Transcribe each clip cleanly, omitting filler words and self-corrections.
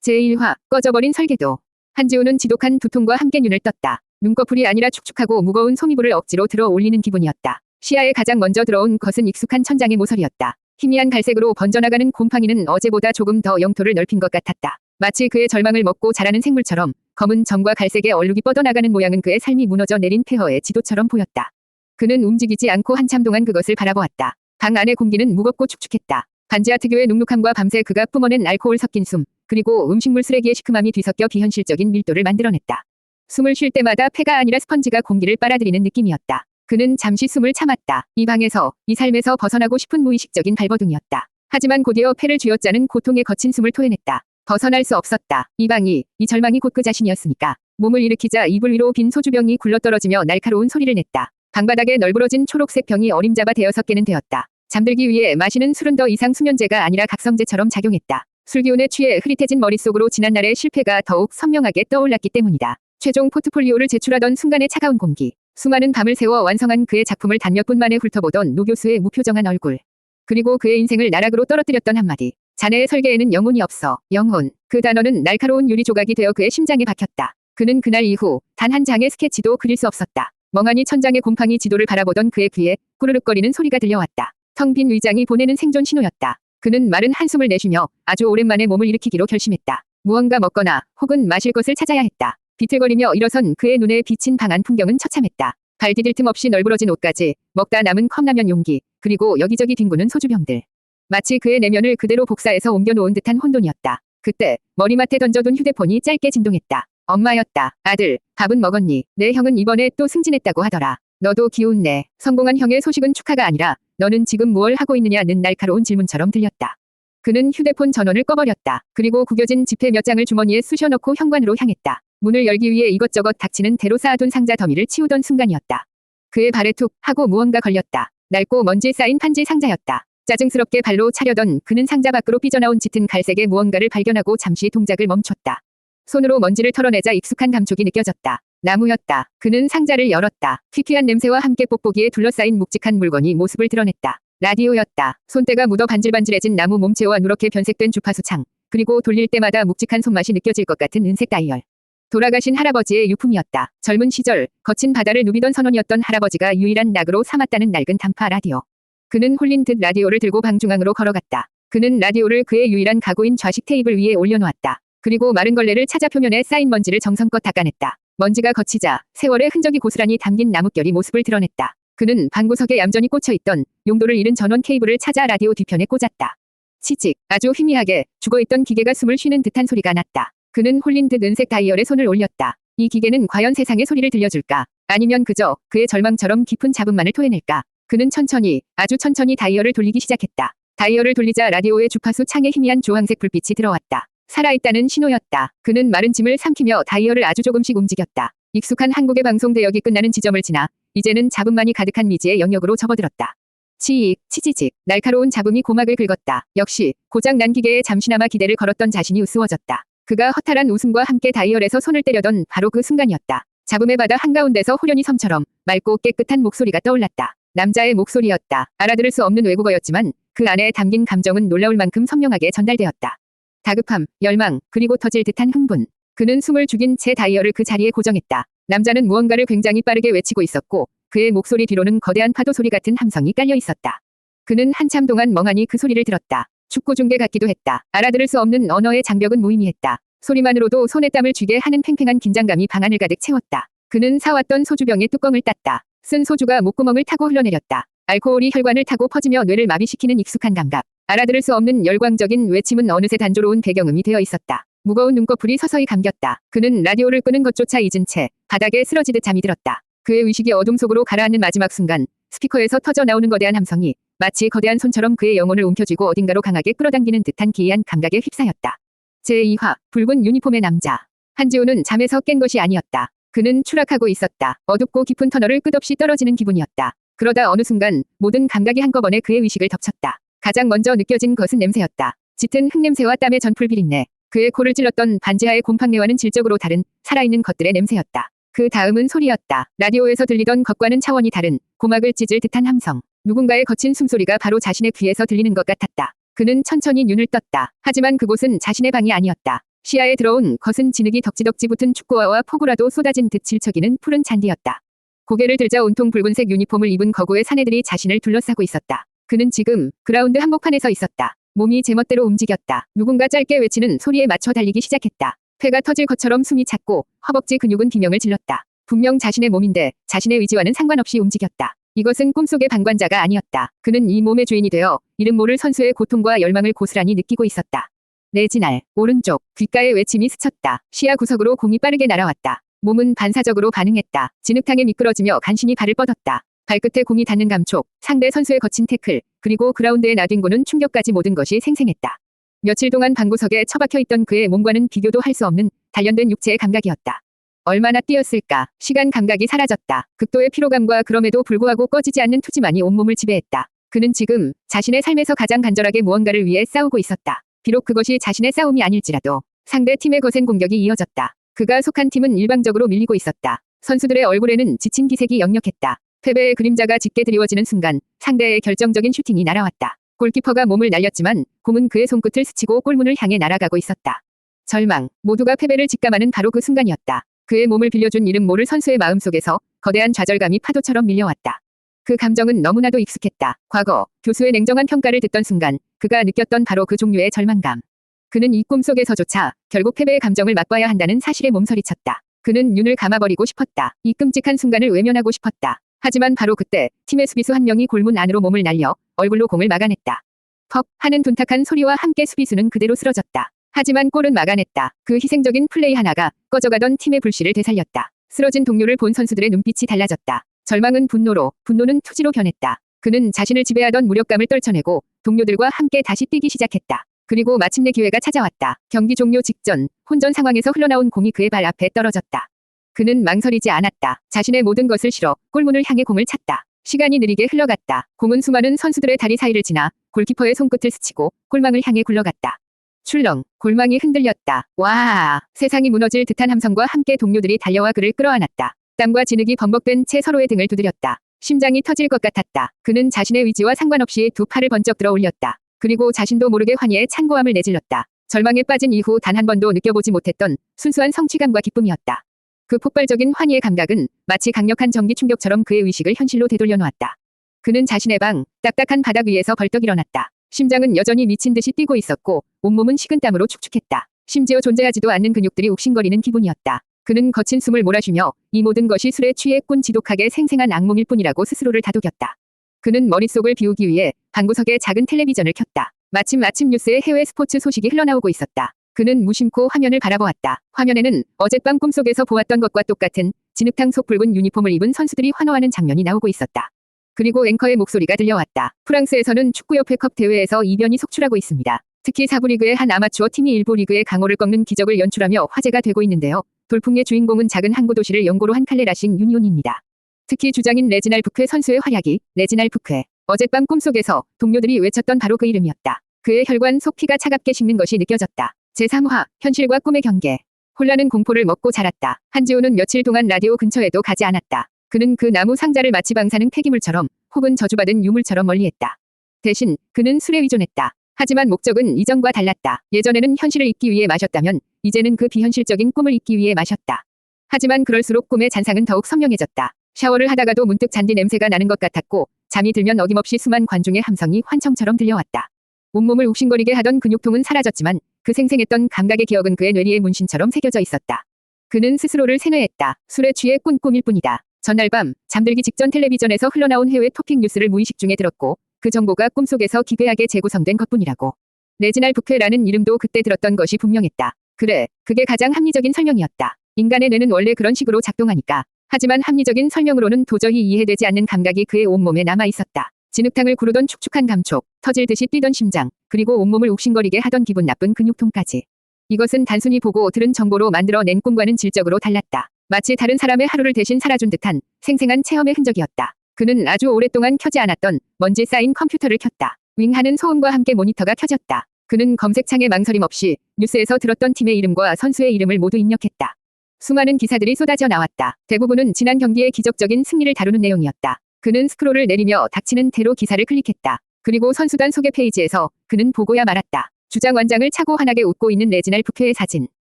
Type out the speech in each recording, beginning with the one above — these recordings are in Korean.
제1화 꺼져버린 설계도. 한지우는 지독한 두통과 함께 눈을 떴다. 눈꺼풀이 아니라 축축하고 무거운 소미불을 억지로 들어 올리는 기분이었다. 시야에 가장 먼저 들어온 것은 익숙한 천장의 모서리였다. 희미한 갈색으로 번져나가는 곰팡이는 어제보다 조금 더 영토를 넓힌 것 같았다. 마치 그의 절망을 먹고 자라는 생물처럼 검은 점과 갈색의 얼룩이 뻗어나가는 모양은 그의 삶이 무너져 내린 폐허의 지도처럼 보였다. 그는 움직이지 않고 한참 동안 그것을 바라보았다. 방 안의 공기는 무겁고 축축했다. 반지하 특유의 눅눅함과 밤새 그가 뿜어낸 알코올 섞인 숨, 그리고 음식물 쓰레기의 시큼함이 뒤섞여 비현실적인 밀도를 만들어냈다. 숨을 쉴 때마다 폐가 아니라 스펀지가 공기를 빨아들이는 느낌이었다. 그는 잠시 숨을 참았다. 이 방에서, 이 삶에서 벗어나고 싶은 무의식적인 발버둥이었다. 하지만 곧이어 폐를 쥐어짜는 고통에 거친 숨을 토해냈다. 벗어날 수 없었다. 이 방이, 이 절망이 곧 그 자신이었으니까. 몸을 일으키자 이불 위로 빈 소주병이 굴러떨어지며 날카로운 소리를 냈다. 방바닥에 널브러진 초록색 병이 어림잡아 5개는 되었다. 잠들기 위해 마시는 술은 더 이상 수면제가 아니라 각성제처럼 작용했다. 술기운에 취해 흐릿해진 머릿속으로 지난날의 실패가 더욱 선명하게 떠올랐기 때문이다. 최종 포트폴리오를 제출하던 순간의 차가운 공기. 수많은 밤을 새워 완성한 그의 작품을 단 몇 분 만에 훑어보던 노 교수의 무표정한 얼굴. 그리고 그의 인생을 나락으로 떨어뜨렸던 한마디. 자네의 설계에는 영혼이 없어. 영혼. 그 단어는 날카로운 유리 조각이 되어 그의 심장에 박혔다. 그는 그날 이후 단 한 장의 스케치도 그릴 수 없었다. 멍하니 천장의 곰팡이 지도를 바라보던 그의 귀에 꾸르륵거리는 소리가 들려왔다. 텅 빈 위장이 보내는 생존 신호였다. 그는 마른 한숨을 내쉬며 아주 오랜만에 몸을 일으키기로 결심했다. 무언가 먹거나 혹은 마실 것을 찾아야 했다. 비틀거리며 일어선 그의 눈에 비친 방 안 풍경은 처참했다. 발 디딜 틈 없이 널브러진 옷까지, 먹다 남은 컵라면 용기, 그리고 여기저기 뒹구는 소주병들. 마치 그의 내면을 그대로 복사해서 옮겨놓은 듯한 혼돈이었다. 그때 머리맡에 던져둔 휴대폰이 짧게 진동했다. 엄마였다. 아들, 밥은 먹었니? 내 형은 이번에 또 승진했다고 하더라. 너도 기운내. 성공한 형의 소식은 축하가 아니라 너는 지금 무얼 하고 있느냐는 날카로운 질문처럼 들렸다. 그는 휴대폰 전원을 꺼버렸다. 그리고 구겨진 지폐 몇 장을 주머니에 쑤셔넣고 현관으로 향했다. 문을 열기 위해 이것저것 닥치는 대로 쌓아둔 상자 더미를 치우던 순간이었다. 그의 발에 툭 하고 무언가 걸렸다. 낡고 먼지 쌓인 판지 상자였다. 짜증스럽게 발로 차려던 그는 상자 밖으로 삐져나온 짙은 갈색의 무언가를 발견하고 잠시 동작을 멈췄다. 손으로 먼지를 털어내자 익숙한 감촉이 느껴졌다. 나무였다. 그는 상자를 열었다. 퀴퀴한 냄새와 함께 뽁뽁이에 둘러싸인 묵직한 물건이 모습을 드러냈다. 라디오였다. 손때가 묻어 반질반질해진 나무 몸체와 누렇게 변색된 주파수 창, 그리고 돌릴 때마다 묵직한 손맛이 느껴질 것 같은 은색 다이얼. 돌아가신 할아버지의 유품이었다. 젊은 시절 거친 바다를 누비던 선원이었던 할아버지가 유일한 낙으로 삼았다는 낡은 단파 라디오. 그는 홀린 듯 라디오를 들고 방 중앙으로 걸어갔다. 그는 라디오를 그의 유일한 가구인 좌식 테이블 위에 올려놓았다. 그리고 마른 걸레를 찾아 표면에 쌓인 먼지를 정성껏 닦아냈다. 먼지가 걷히자 세월의 흔적이 고스란히 담긴 나뭇결이 모습을 드러냈다. 그는 방구석에 얌전히 꽂혀있던 용도를 잃은 전원 케이블을 찾아 라디오 뒤편에 꽂았다. 치직, 아주 희미하게 죽어있던 기계가 숨을 쉬는 듯한 소리가 났다. 그는 홀린 듯 은색 다이얼에 손을 올렸다. 이 기계는 과연 세상의 소리를 들려줄까? 아니면 그저 그의 절망처럼 깊은 잡음만을 토해낼까? 그는 천천히, 아주 천천히 다이얼을 돌리기 시작했다. 다이얼을 돌리자 라디오의 주파수 창에 희미한 주황색 불빛이 들어왔다. 살아있다는 신호였다. 그는 마른 침을 삼키며 다이얼을 아주 조금씩 움직였다. 익숙한 한국의 방송 대역이 끝나는 지점을 지나 이제는 잡음만이 가득한 미지의 영역으로 접어들었다. 치익, 치지직, 날카로운 잡음이 고막을 긁었다. 역시 고장난 기계에 잠시나마 기대를 걸었던 자신이 우스워졌다. 그가 허탈한 웃음과 함께 다이얼에서 손을 때려던 바로 그 순간이었다. 잡음의 바다 한가운데서 호련히 섬처럼 맑고 깨끗한 목소리가 떠올랐다. 남자의 목소리였다. 알아들을 수 없는 외국어였지만 그 안에 담긴 감정은 놀라울 만큼 선명하게 전달되었다. 다급함, 열망, 그리고 터질 듯한 흥분. 그는 숨을 죽인 채 다이얼을 그 자리에 고정했다. 남자는 무언가를 굉장히 빠르게 외치고 있었고 그의 목소리 뒤로는 거대한 파도 소리 같은 함성이 깔려 있었다. 그는 한참 동안 멍하니 그 소리를 들었다. 축구 중계 같기도 했다. 알아들을 수 없는 언어의 장벽은 무의미했다. 소리만으로도 손에 땀을 쥐게 하는 팽팽한 긴장감이 방안을 가득 채웠다. 그는 사왔던 소주병의 뚜껑을 땄다. 쓴 소주가 목구멍을 타고 흘러내렸다. 알코올이 혈관을 타고 퍼지며 뇌를 마비시키는 익숙한 감각. 알아들을 수 없는 열광적인 외침은 어느새 단조로운 배경음이 되어 있었다. 무거운 눈꺼풀이 서서히 감겼다. 그는 라디오를 끄는 것조차 잊은 채 바닥에 쓰러지듯 잠이 들었다. 그의 의식이 어둠 속으로 가라앉는 마지막 순간 스피커에서 터져 나오는 거대한 함성이 마치 거대한 손처럼 그의 영혼을 움켜쥐고 어딘가로 강하게 끌어당기는 듯한 기이한 감각에 휩싸였다. 제2화 붉은 유니폼의 남자. 한지우는 잠에서 깬 것이 아니었다. 그는 추락하고 있었다. 어둡고 깊은 터널을 끝없이 떨어지는 기분이었다. 그러다 어느 순간 모든 감각이 한꺼번에 그의 의식을 덮쳤다. 가장 먼저 느껴진 것은 냄새였다. 짙은 흙냄새와 땀의 전풀 비린내. 그의 코를 찔렀던 반지하의 곰팡내와는 질적으로 다른 살아있는 것들의 냄새였다. 그 다음은 소리였다. 라디오에서 들리던 것과는 차원이 다른 고막을 찢을 듯한 함성. 누군가의 거친 숨소리가 바로 자신의 귀에서 들리는 것 같았다. 그는 천천히 눈을 떴다. 하지만 그곳은 자신의 방이 아니었다. 시야에 들어온 것은 진흙이 덕지덕지 붙은 축구화와 포구라도 쏟아진 듯 질척이는 푸른 잔디였다. 고개를 들자 온통 붉은색 유니폼을 입은 거구의 사내들이 자신을 둘러싸고 있었다. 그는 지금 그라운드 한복판에 서 있었다. 몸이 제멋대로 움직였다. 누군가 짧게 외치는 소리에 맞춰 달리기 시작했다. 폐가 터질 것처럼 숨이 찼고 허벅지 근육은 비명을 질렀다. 분명 자신의 몸인데 자신의 의지와는 상관없이 움직였다. 이것은 꿈속의 방관자가 아니었다. 그는 이 몸의 주인이 되어 이름 모를 선수의 고통과 열망을 고스란히 느끼고 있었다. 레지날, 오른쪽, 귓가에 외침이 스쳤다. 시야 구석으로 공이 빠르게 날아왔다. 몸은 반사적으로 반응했다. 진흙탕에 미끄러지며 간신히 발을 뻗었다. 발끝에 공이 닿는 감촉, 상대 선수의 거친 태클, 그리고 그라운드에 나뒹구는 충격까지 모든 것이 생생했다. 며칠 동안 방구석에 처박혀 있던 그의 몸과는 비교도 할 수 없는 단련된 육체의 감각이었다. 얼마나 뛰었을까. 시간 감각이 사라졌다. 극도의 피로감과 그럼에도 불구하고 꺼지지 않는 투지만이 온몸을 지배했다. 그는 지금 자신의 삶에서 가장 간절하게 무언가를 위해 싸우고 있었다. 비록 그것이 자신의 싸움이 아닐지라도 상대 팀의 거센 공격이 이어졌다. 그가 속한 팀은 일방적으로 밀리고 있었다. 선수들의 얼굴에는 지친 기색이 역력했다. 패배의 그림자가 짙게 드리워지는 순간 상대의 결정적인 슈팅이 날아왔다. 골키퍼가 몸을 날렸지만 공은 그의 손끝을 스치고 골문을 향해 날아가고 있었다. 절망, 모두가 패배를 직감하는 바로 그 순간이었다. 그의 몸을 빌려준 이름 모를 선수의 마음속에서 거대한 좌절감이 파도처럼 밀려왔다. 그 감정은 너무나도 익숙했다. 과거, 교수의 냉정한 평가를 듣던 순간 그가 느꼈던 바로 그 종류의 절망감. 그는 이 꿈속에서조차 결국 패배의 감정을 맛봐야 한다는 사실에 몸서리쳤다. 그는 눈을 감아버리고 싶었다. 이 끔찍한 순간을 외면하고 싶었다. 하지만 바로 그때 팀의 수비수 한 명이 골문 안으로 몸을 날려 얼굴로 공을 막아냈다. 퍽 하는 둔탁한 소리와 함께 수비수는 그대로 쓰러졌다. 하지만 골은 막아냈다. 그 희생적인 플레이 하나가 꺼져가던 팀의 불씨를 되살렸다. 쓰러진 동료를 본 선수들의 눈빛이 달라졌다. 절망은 분노로, 분노는 투지로 변했다. 그는 자신을 지배하던 무력감을 떨쳐내고 동료들과 함께 다시 뛰기 시작했다. 그리고 마침내 기회가 찾아왔다. 경기 종료 직전 혼전 상황에서 흘러나온 공이 그의 발 앞에 떨어졌다. 그는 망설이지 않았다. 자신의 모든 것을 실어 골문을 향해 공을 찼다. 시간이 느리게 흘러갔다. 공은 수많은 선수들의 다리 사이를 지나 골키퍼의 손끝을 스치고 골망을 향해 굴러갔다. 출렁, 골망이 흔들렸다. 와, 세상이 무너질 듯한 함성과 함께 동료들이 달려와 그를 끌어안았다. 땀과 진흙이 범벅된 채 서로의 등을 두드렸다. 심장이 터질 것 같았다. 그는 자신의 의지와 상관없이 두 팔을 번쩍 들어 올렸다. 그리고 자신도 모르게 환희의 찬고함을 내질렀다. 절망에 빠진 이후 단 한 번도 느껴보지 못했던 순수한 성취감과 기쁨이었다. 그 폭발적인 환희의 감각은 마치 강력한 전기 충격처럼 그의 의식을 현실로 되돌려 놓았다. 그는 자신의 방, 딱딱한 바닥 위에서 벌떡 일어났다. 심장은 여전히 미친 듯이 뛰고 있었고 온몸은 식은땀으로 축축했다. 심지어 존재하지도 않는 근육들이 욱신거리는 기분이었다. 그는 거친 숨을 몰아쉬며 이 모든 것이 술에 취해 꾼 지독하게 생생한 악몽일 뿐이라고 스스로를 다독였다. 그는 머릿속을 비우기 위해 방구석에 작은 텔레비전을 켰다. 마침 아침 뉴스에 해외 스포츠 소식이 흘러나오고 있었다. 그는 무심코 화면을 바라보았다. 화면에는 어젯밤 꿈속에서 보았던 것과 똑같은 진흙탕 속 붉은 유니폼을 입은 선수들이 환호하는 장면이 나오고 있었다. 그리고 앵커의 목소리가 들려왔다. 프랑스에서는 축구협회컵 대회에서 이변이 속출하고 있습니다. 특히 4부 리그의 한 아마추어 팀이 1부 리그의 강호를 꺾는 기적을 연출하며 화제가 되고 있는데요. 돌풍의 주인공은 작은 항구 도시를 연고로 한 칼레라싱 유니온입니다. 특히 주장인 레지날 푸케 선수의 활약이 레지날 푸케. 어젯밤 꿈속에서 동료들이 외쳤던 바로 그 이름이었다. 그의 혈관 속 피가 차갑게 식는 것이 느껴졌다. 제3화 현실과 꿈의 경계. 혼란은 공포를 먹고 자랐다. 한지우는 며칠 동안 라디오 근처에도 가지 않았다. 그는 그 나무 상자를 마치 방사능 폐기물처럼 혹은 저주받은 유물처럼 멀리했다. 대신 그는 술에 의존했다. 하지만 목적은 이전과 달랐다. 예전에는 현실을 잊기 위해 마셨다면 이제는 그 비현실적인 꿈을 잊기 위해 마셨다. 하지만 그럴수록 꿈의 잔상은 더욱 선명해졌다. 샤워를 하다가도 문득 잔디 냄새가 나는 것 같았고 잠이 들면 어김없이 수만 관중의 함성이 환청처럼 들려왔다. 온몸을 욱신거리게 하던 근육통은 사라졌지만 그 생생했던 감각의 기억은 그의 뇌리에 문신처럼 새겨져 있었다. 그는 스스로를 세뇌했다. 술에 취해 꾼 꿈일 뿐이다. 전날 밤 잠들기 직전 텔레비전에서 흘러나온 해외 토픽 뉴스를 무의식 중에 들었고 그 정보가 꿈속에서 기괴하게 재구성된 것뿐이라고. 레지날 푸케라는 이름도 그때 들었던 것이 분명했다. 그래, 그게 가장 합리적인 설명이었다. 인간의 뇌는 원래 그런 식으로 작동하니까. 하지만 합리적인 설명으로는 도저히 이해되지 않는 감각이 그의 온몸에 남아 있었다. 진흙탕을 구르던 축축한 감촉, 터질 듯이 뛰던 심장, 그리고 온몸을 욱신거리게 하던 기분 나쁜 근육통까지. 이것은 단순히 보고 들은 정보로 만들어낸 꿈과는 질적으로 달랐다. 마치 다른 사람의 하루를 대신 살아준 듯한 생생한 체험의 흔적이었다. 그는 아주 오랫동안 켜지 않았던 먼지 쌓인 컴퓨터를 켰다. 윙하는 소음과 함께 모니터가 켜졌다. 그는 검색창에 망설임 없이 뉴스에서 들었던 팀의 이름과 선수의 이름을 모두 입력했다. 수많은 기사들이 쏟아져 나왔다. 대부분은 지난 경기의 기적적인 승리를 다루는 내용이었다. 그는 스크롤을 내리며 닥치는 대로 기사를 클릭했다. 그리고 선수단 소개 페이지에서 그는 보고야 말았다. 주장 완장을 차고 환하게 웃고 있는 레지날 푸케의 사진.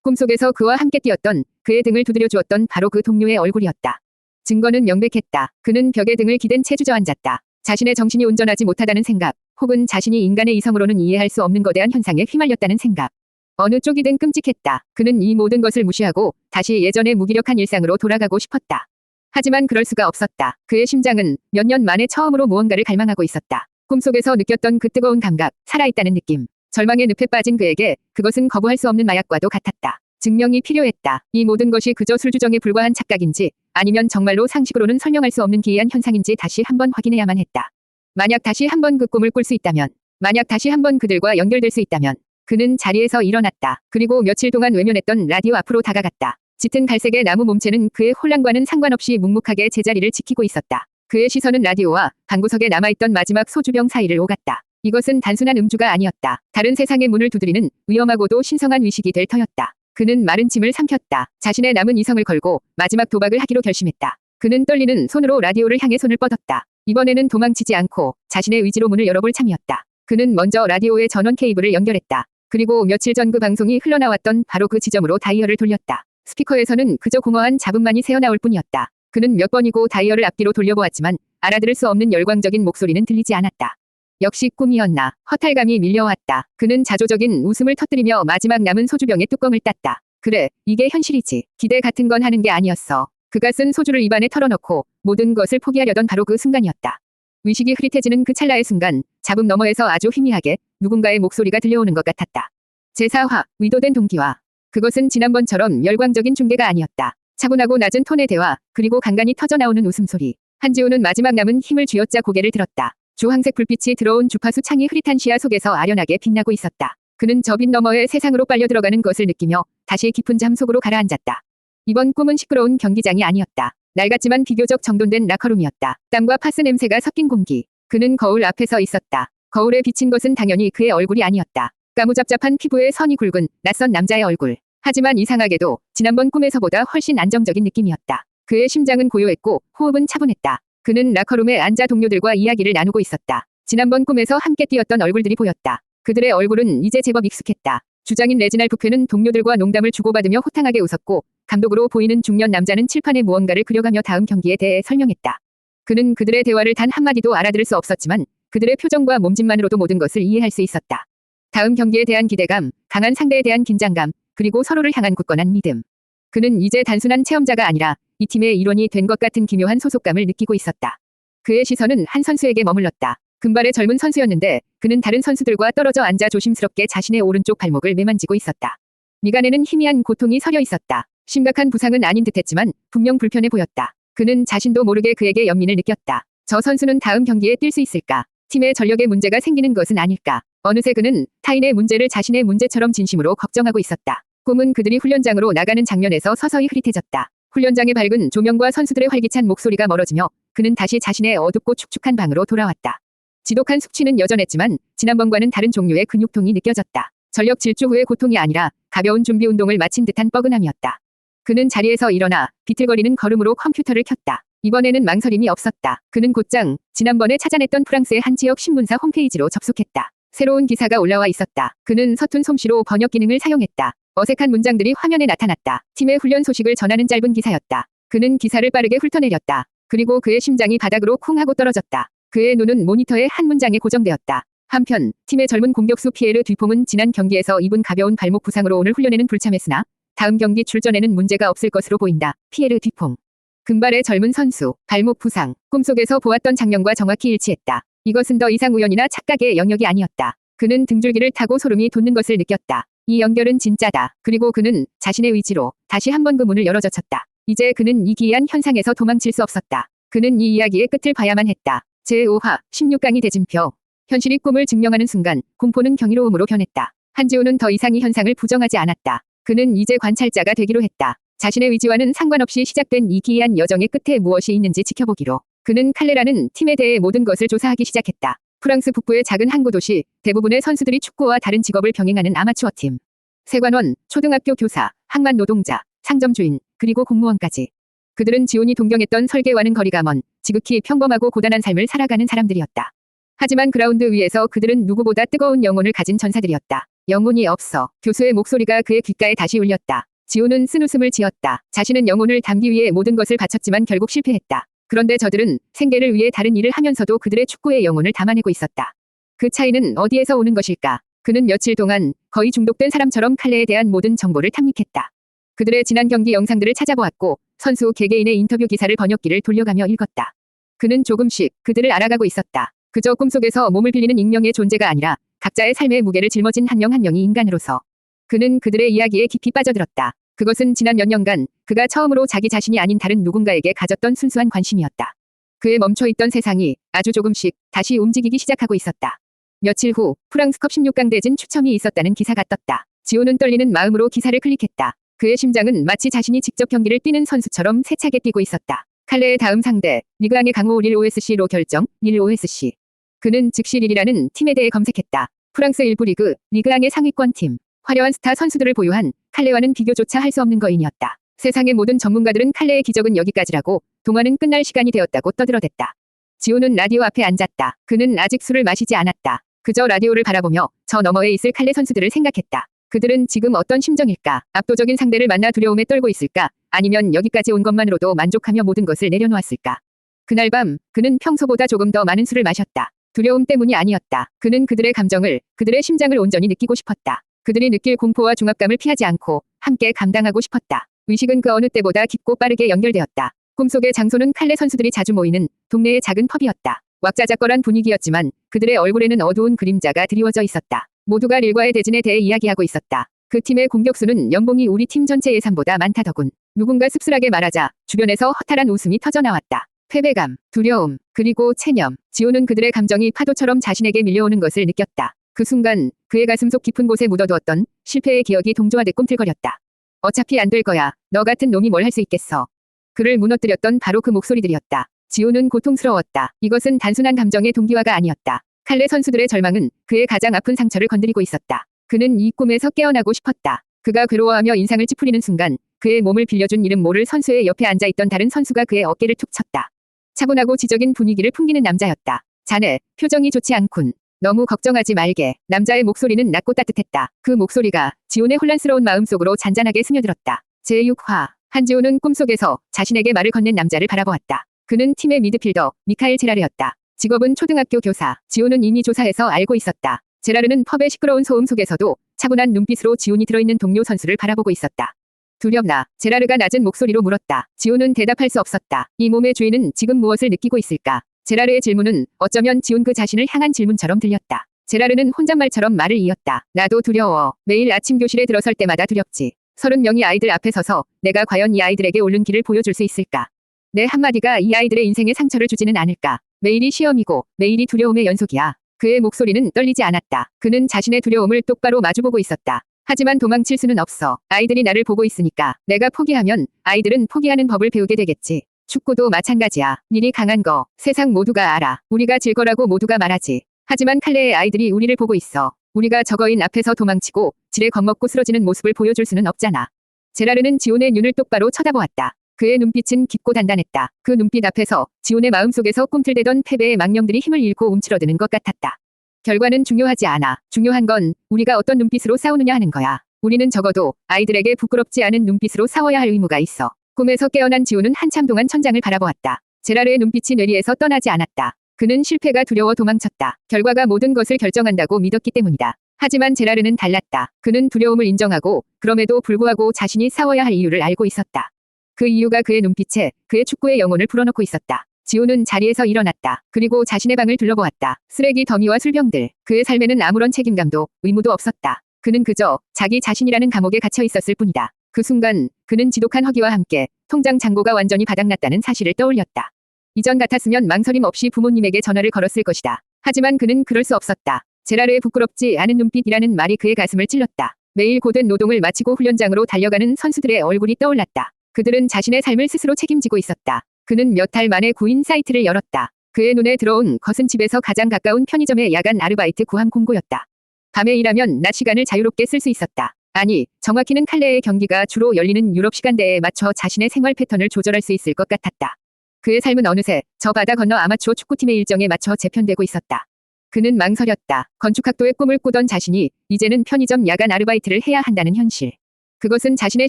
꿈속에서 그와 함께 뛰었던, 그의 등을 두드려 주었던 바로 그 동료의 얼굴이었다. 증거는 명백했다. 그는 벽에 등을 기댄 채 주저앉았다. 자신의 정신이 온전하지 못하다는 생각, 혹은 자신이 인간의 이성으로는 이해할 수 없는 거대한 현상에 휘말렸다는 생각. 어느 쪽이든 끔찍했다. 그는 이 모든 것을 무시하고 다시 예전의 무기력한 일상으로 돌아가고 싶었다. 하지만 그럴 수가 없었다. 그의 심장은 몇 년 만에 처음으로 무언가를 갈망하고 있었다. 꿈속에서 느꼈던 그 뜨거운 감각, 살아있다는 느낌. 절망의 늪에 빠진 그에게 그것은 거부할 수 없는 마약과도 같았다. 증명이 필요했다. 이 모든 것이 그저 술주정에 불과한 착각인지 아니면 정말로 상식으로는 설명할 수 없는 기이한 현상인지 다시 한번 확인해야만 했다. 만약 다시 한번 그 꿈을 꿀 수 있다면, 만약 다시 한번 그들과 연결될 수 있다면, 그는 자리에서 일어났다. 그리고 며칠 동안 외면했던 라디오 앞으로 다가갔다. 짙은 갈색의 나무 몸체는 그의 혼란과는 상관없이 묵묵하게 제자리를 지키고 있었다. 그의 시선은 라디오와 방구석에 남아있던 마지막 소주병 사이를 오갔다. 이것은 단순한 음주가 아니었다. 다른 세상의 문을 두드리는 위험하고도 신성한 의식이 될 터였다. 그는 마른 침을 삼켰다. 자신의 남은 이성을 걸고 마지막 도박을 하기로 결심했다. 그는 떨리는 손으로 라디오를 향해 손을 뻗었다. 이번에는 도망치지 않고 자신의 의지로 문을 열어볼 참이었다. 그는 먼저 라디오의 전원 케이블을 연결했다. 그리고 며칠 전 그 방송이 흘러나왔던 바로 그 지점으로 다이얼을 돌렸다. 스피커에서는 그저 공허한 잡음만이 새어나올 뿐이었다. 그는 몇 번이고 다이얼을 앞뒤로 돌려보았지만 알아들을 수 없는 열광적인 목소리는 들리지 않았다. 역시 꿈이었나. 허탈감이 밀려왔다. 그는 자조적인 웃음을 터뜨리며 마지막 남은 소주병의 뚜껑을 땄다. 그래, 이게 현실이지. 기대 같은 건 하는 게 아니었어. 그가 쓴 소주를 입안에 털어넣고 모든 것을 포기하려던 바로 그 순간이었다. 의식이 흐릿해지는 그 찰나의 순간, 잡음 너머에서 아주 희미하게 누군가의 목소리가 들려오는 것 같았다. 제4화, 의도된 동기화. 그것은 지난번처럼 열광적인 중계가 아니었다. 차분하고 낮은 톤의 대화, 그리고 간간히 터져나오는 웃음소리. 한지우는 마지막 남은 힘을 쥐어짜 고개를 들었다. 주황색 불빛이 들어온 주파수 창이 흐릿한 시야 속에서 아련하게 빛나고 있었다. 그는 저 빛 너머의 세상으로 빨려 들어가는 것을 느끼며 다시 깊은 잠 속으로 가라앉았다. 이번 꿈은 시끄러운 경기장이 아니었다. 낡았지만 비교적 정돈된 라커룸이었다. 땀과 파스 냄새가 섞인 공기. 그는 거울 앞에 서 있었다. 거울에 비친 것은 당연히 그의 얼굴이 아니었다. 까무잡잡한 피부에 선이 굵은 낯선 남자의 얼굴. 하지만 이상하게도 지난번 꿈에서보다 훨씬 안정적인 느낌이었다. 그의 심장은 고요했고 호흡은 차분했다. 그는 라커룸에 앉아 동료들과 이야기를 나누고 있었다. 지난번 꿈에서 함께 뛰었던 얼굴들이 보였다. 그들의 얼굴은 이제 제법 익숙했다. 주장인 레지날 부페는 동료들과 농담을 주고받으며 호탕하게 웃었고 감독으로 보이는 중년 남자는 칠판에 무언가를 그려가며 다음 경기에 대해 설명했다. 그는 그들의 대화를 단 한마디도 알아들을 수 없었지만 그들의 표정과 몸짓만으로도 모든 것을 이해할 수 있었다. 다음 경기에 대한 기대감, 강한 상대에 대한 긴장감, 그리고 서로를 향한 굳건한 믿음. 그는 이제 단순한 체험자가 아니라 이 팀의 일원이 된 것 같은 기묘한 소속감을 느끼고 있었다. 그의 시선은 한 선수에게 머물렀다. 금발의 젊은 선수였는데 그는 다른 선수들과 떨어져 앉아 조심스럽게 자신의 오른쪽 발목을 매만지고 있었다. 미간에는 희미한 고통이 서려 있었다. 심각한 부상은 아닌 듯했지만 분명 불편해 보였다. 그는 자신도 모르게 그에게 연민을 느꼈다. 저 선수는 다음 경기에 뛸 수 있을까? 팀의 전력에 문제가 생기는 것은 아닐까? 어느새 그는 타인의 문제를 자신의 문제처럼 진심으로 걱정하고 있었다. 꿈은 그들이 훈련장으로 나가는 장면에서 서서히 흐릿해졌다. 훈련장의 밝은 조명과 선수들의 활기찬 목소리가 멀어지며 그는 다시 자신의 어둡고 축축한 방으로 돌아왔다. 지독한 숙취는 여전했지만 지난번과는 다른 종류의 근육통이 느껴졌다. 전력 질주 후의 고통이 아니라 가벼운 준비 운동을 마친 듯한 뻐근함이었다. 그는 자리에서 일어나 비틀거리는 걸음으로 컴퓨터를 켰다. 이번에는 망설임이 없었다. 그는 곧장 지난번에 찾아냈던 프랑스의 한 지역 신문사 홈페이지로 접속했다. 새로운 기사가 올라와 있었다. 그는 서툰 솜씨로 번역 기능을 사용했다. 어색한 문장들이 화면에 나타났다. 팀의 훈련 소식을 전하는 짧은 기사였다. 그는 기사를 빠르게 훑어내렸다. 그리고 그의 심장이 바닥으로 쿵 하고 떨어졌다. 그의 눈은 모니터의 한 문장에 고정되었다. 한편 팀의 젊은 공격수 피에르 듀퐁은 지난 경기에서 입은 가벼운 발목 부상으로 오늘 훈련에는 불참했으나 다음 경기 출전에는 문제가 없을 것으로 보인다. 피에르 듀퐁. 금발의 젊은 선수, 발목 부상. 꿈속에서 보았던 장면과 정확히 일치했다. 이것은 더 이상 우연이나 착각의 영역이 아니었다. 그는 등줄기를 타고 소름이 돋는 것을 느꼈다. 이 연결은 진짜다. 그리고 그는 자신의 의지로 다시 한번 그 문을 열어젖혔다. 이제 그는 이 기이한 현상에서 도망칠 수 없었다. 그는 이 이야기의 끝을 봐야만 했다. 제5화 16강이 대진표. 현실이 꿈을 증명하는 순간 공포는 경이로움으로 변했다. 한지우는 더 이상 이 현상을 부정하지 않았다. 그는 이제 관찰자가 되기로 했다. 자신의 의지와는 상관없이 시작된 이 기이한 여정의 끝에 무엇이 있는지 지켜보기로. 그는 칼레라는 팀에 대해 모든 것을 조사하기 시작했다. 프랑스 북부의 작은 항구 도시, 대부분의 선수들이 축구와 다른 직업을 병행하는 아마추어 팀. 세관원, 초등학교 교사, 항만 노동자, 상점 주인, 그리고 공무원까지. 그들은 지온이 동경했던 설계와는 거리가 먼, 지극히 평범하고 고단한 삶을 살아가는 사람들이었다. 하지만 그라운드 위에서 그들은 누구보다 뜨거운 영혼을 가진 전사들이었다. 영혼이 없어. 교수의 목소리가 그의 귓가에 다시 울렸다. 지호는 쓴웃음을 지었다. 자신은 영혼을 담기 위해 모든 것을 바쳤지만 결국 실패했다. 그런데 저들은 생계를 위해 다른 일을 하면서도 그들의 축구의 영혼을 담아내고 있었다. 그 차이는 어디에서 오는 것일까? 그는 며칠 동안 거의 중독된 사람처럼 칼레에 대한 모든 정보를 탐닉했다. 그들의 지난 경기 영상들을 찾아보았고 선수 개개인의 인터뷰 기사를 번역기를 돌려가며 읽었다. 그는 조금씩 그들을 알아가고 있었다. 그저 꿈속에서 몸을 빌리는 익명의 존재가 아니라 각자의 삶의 무게를 짊어진 한 명 한 명이 인간으로서. 그는 그들의 이야기에 깊이 빠져들었다. 그것은 지난 몇 년간 그가 처음으로 자기 자신이 아닌 다른 누군가에게 가졌던 순수한 관심이었다. 그의 멈춰있던 세상이 아주 조금씩 다시 움직이기 시작하고 있었다. 며칠 후 프랑스컵 16강 대진 추첨이 있었다는 기사가 떴다. 지호는 떨리는 마음으로 기사를 클릭했다. 그의 심장은 마치 자신이 직접 경기를 뛰는 선수처럼 세차게 뛰고 있었다. 칼레의 다음 상대, 리그앙의 강호 릴 OSC로 결정, 릴 OSC. 그는 즉시 릴이라는 팀에 대해 검색했다. 프랑스 1부 리그, 리그앙의 상위권 팀. 화려한 스타 선수들을 보유한 칼레와는 비교조차 할 수 없는 거인이었다. 세상의 모든 전문가들은 칼레의 기적은 여기까지라고, 동화는 끝날 시간이 되었다고 떠들어댔다. 지호는 라디오 앞에 앉았다. 그는 아직 술을 마시지 않았다. 그저 라디오를 바라보며 저 너머에 있을 칼레 선수들을 생각했다. 그들은 지금 어떤 심정일까? 압도적인 상대를 만나 두려움에 떨고 있을까? 아니면 여기까지 온 것만으로도 만족하며 모든 것을 내려놓았을까? 그날 밤 그는 평소보다 조금 더 많은 술을 마셨다. 두려움 때문이 아니었다. 그는 그들의 감정을, 그들의 심장을 온전히 느끼고 싶었다. 그들이 느낄 공포와 중압감을 피하지 않고 함께 감당하고 싶었다. 의식은 그 어느 때보다 깊고 빠르게 연결되었다. 꿈속의 장소는 칼레 선수들이 자주 모이는 동네의 작은 펍이었다. 왁자작걸한 분위기였지만 그들의 얼굴에는 어두운 그림자가 드리워져 있었다. 모두가 릴과의 대진에 대해 이야기하고 있었다. 그 팀의 공격수는 연봉이 우리 팀 전체 예산보다 많다더군. 누군가 씁쓸하게 말하자 주변에서 허탈한 웃음이 터져나왔다. 패배감, 두려움, 그리고 체념. 지호는 그들의 감정이 파도처럼 자신에게 밀려오는 것을 느꼈다. 그 순간 그의 가슴 속 깊은 곳에 묻어두었던 실패의 기억이 동조하듯 꿈틀거렸다. 어차피 안 될 거야. 너 같은 놈이 뭘 할 수 있겠어. 그를 무너뜨렸던 바로 그 목소리들이었다. 지호는 고통스러웠다. 이것은 단순한 감정의 동기화가 아니었다. 칼레 선수들의 절망은 그의 가장 아픈 상처를 건드리고 있었다. 그는 이 꿈에서 깨어나고 싶었다. 그가 괴로워하며 인상을 찌푸리는 순간 그의 몸을 빌려준 이름 모를 선수의 옆에 앉아있던 다른 선수가 그의 어깨를 툭 쳤다. 차분하고 지적인 분위기를 풍기는 남자였다. 자네, 표정이 좋지 않군. 너무 걱정하지 말게. 남자의 목소리는 낮고 따뜻했다. 그 목소리가 지훈의 혼란스러운 마음속으로 잔잔하게 스며들었다. 제6화. 한지훈은 꿈속에서 자신에게 말을 건넨 남자를 바라보았다. 그는 팀의 미드필더 미카엘 제라르였다. 직업은 초등학교 교사. 지훈은 이미 조사해서 알고 있었다. 제라르는 펍의 시끄러운 소음 속에서도 차분한 눈빛으로 지훈이 들어있는 동료 선수를 바라보고 있었다. 두렵나? 제라르가 낮은 목소리로 물었다. 지훈은 대답할 수 없었다. 이 몸의 주인은 지금 무엇을 느끼고 있을까? 제라르의 질문은 어쩌면 지훈 그 자신을 향한 질문처럼 들렸다. 제라르는 혼잣말처럼 말을 이었다. 나도 두려워. 매일 아침 교실에 들어설 때마다 두렵지. 30명의 아이들 앞에 서서 내가 과연 이 아이들에게 옳은 길을 보여줄 수 있을까? 내 한마디가 이 아이들의 인생에 상처를 주지는 않을까? 매일이 시험이고 매일이 두려움의 연속이야. 그의 목소리는 떨리지 않았다. 그는 자신의 두려움을 똑바로 마주보고 있었다. 하지만 도망칠 수는 없어. 아이들이 나를 보고 있으니까. 내가 포기하면 아이들은 포기하는 법을 배우게 되겠지. 축구도 마찬가지야. 릴이 강한 거 세상 모두가 알아. 우리가 질 거라고 모두가 말하지. 하지만 칼레의 아이들이 우리를 보고 있어. 우리가 저거인 앞에서 도망치고 지레 겁먹고 쓰러지는 모습을 보여줄 수는 없잖아. 제라르는 지훈의 눈을 똑바로 쳐다보았다. 그의 눈빛은 깊고 단단했다. 그 눈빛 앞에서 지훈의 마음속에서 꿈틀대던 패배의 망령들이 힘을 잃고 움츠러드는 것 같았다. 결과는 중요하지 않아. 중요한 건 우리가 어떤 눈빛으로 싸우느냐 하는 거야. 우리는 적어도 아이들에게 부끄럽지 않은 눈빛으로 싸워야 할 의무가 있어. 꿈에서 깨어난 지훈은 한참 동안 천장을 바라보았다. 제라르의 눈빛이 뇌리에서 떠나지 않았다. 그는 실패가 두려워 도망쳤다. 결과가 모든 것을 결정한다고 믿었기 때문이다. 하지만 제라르는 달랐다. 그는 두려움을 인정하고 그럼에도 불구하고 자신이 싸워야 할 이유를 알고 있었다. 그 이유가 그의 눈빛에 그의 축구의 영혼을 불어넣고 있었다. 지훈은 자리에서 일어났다. 그리고 자신의 방을 둘러보았다. 쓰레기 더미와 술병들. 그의 삶에는 아무런 책임감도 의무도 없었다. 그는 그저 자기 자신이라는 감옥에 갇혀 있었을 뿐이다. 그 순간 그는 지독한 허기와 함께 통장 잔고가 완전히 바닥났다는 사실을 떠올렸다. 이전 같았으면 망설임 없이 부모님에게 전화를 걸었을 것이다. 하지만 그는 그럴 수 없었다. 제라르의 부끄럽지 않은 눈빛이라는 말이 그의 가슴을 찔렀다. 매일 고된 노동을 마치고 훈련장으로 달려가는 선수들의 얼굴이 떠올랐다. 그들은 자신의 삶을 스스로 책임지고 있었다. 그는 몇 달 만에 구인 사이트를 열었다. 그의 눈에 들어온 것은 집에서 가장 가까운 편의점의 야간 아르바이트 구함 공고였다. 밤에 일하면 낮 시간을 자유롭게 쓸 수 있었다. 아니, 정확히는 칼레의 경기가 주로 열리는 유럽 시간대에 맞춰 자신의 생활 패턴을 조절할 수 있을 것 같았다. 그의 삶은 어느새 저 바다 건너 아마추어 축구팀의 일정에 맞춰 재편되고 있었다. 그는 망설였다. 건축학도의 꿈을 꾸던 자신이 이제는 편의점 야간 아르바이트를 해야 한다는 현실. 그것은 자신의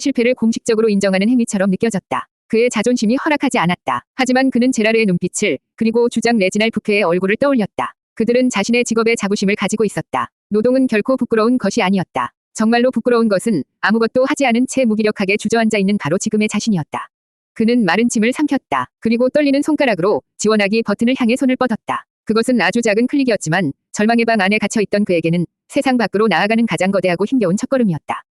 실패를 공식적으로 인정하는 행위처럼 느껴졌다. 그의 자존심이 허락하지 않았다. 하지만 그는 제라르의 눈빛을 그리고 주장 레지날 부케의 얼굴을 떠올렸다. 그들은 자신의 직업에 자부심을 가지고 있었다. 노동은 결코 부끄러운 것이 아니었다. 정말로 부끄러운 것은 아무것도 하지 않은 채 무기력하게 주저앉아 있는 바로 지금의 자신이었다. 그는 마른 침을 삼켰다. 그리고 떨리는 손가락으로 지원하기 버튼을 향해 손을 뻗었다. 그것은 아주 작은 클릭이었지만 절망의 방 안에 갇혀있던 그에게는 세상 밖으로 나아가는 가장 거대하고 힘겨운 첫걸음이었다.